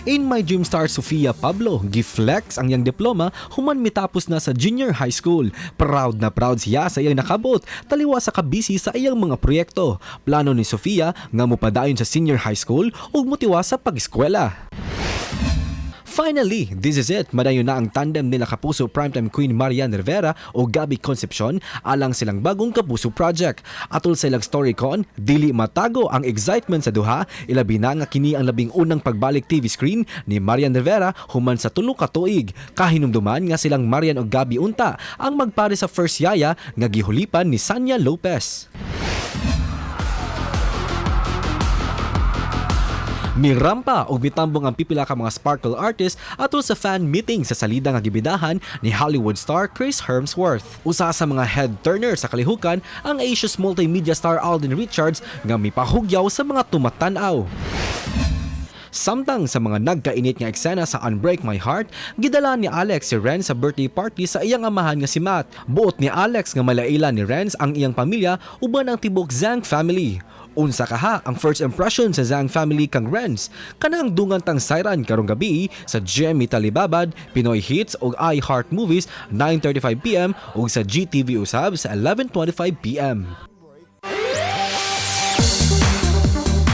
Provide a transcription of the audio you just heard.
In My Dream star Sofia Pablo, giflex ang iyang diploma human mitapos na sa junior high school. Proud na proud siya sa iyang nakabot, taliwa sa kabisi sa iyang mga proyekto. Plano ni Sofia nga mopadayon sa senior high school ug motiwa sa pag-eskwela. Finally, this is it. Madayon na ang tandem nila Kapuso Primetime Queen Marian Rivera o Gabby Concepcion alang silang bagong Kapuso project. Atol sa ilang storycon, dili matago ang excitement sa duha, ilabi na nga kini ang labing unang pagbalik TV screen ni Marian Rivera human sa tulo ka tuig. Kahinumduman nga silang Marian o Gabby unta ang magpare sa first yaya nga gihulipan ni Sanya Lopez. Mirampa og mitambong ang pipila ka mga sparkle artist atol sa fan meeting sa salida nga gibidahan ni Hollywood star Chris Hemsworth. Usa sa mga head turner sa kalihukan ang Asia's multimedia star Alden Richards nga mipahugyaw sa mga tumatan-aw. Samtang sa mga nagkainit nga eksena sa Unbreak My Heart, gidala ni Alex si Renz sa birthday party sa iyang amahan nga si Matt. Buot ni Alex nga malaila ni Renz ang iyang pamilya uban ang tibok Zhang family. Unsa kaha ang first impression sa Zhang family kang Renz? Kanang dungan tang sayran karong gabi sa GMA Talibabad, Pinoy Hits ug iHeart Movies 9:35 PM ug sa GTV Usab sa 11:25 PM.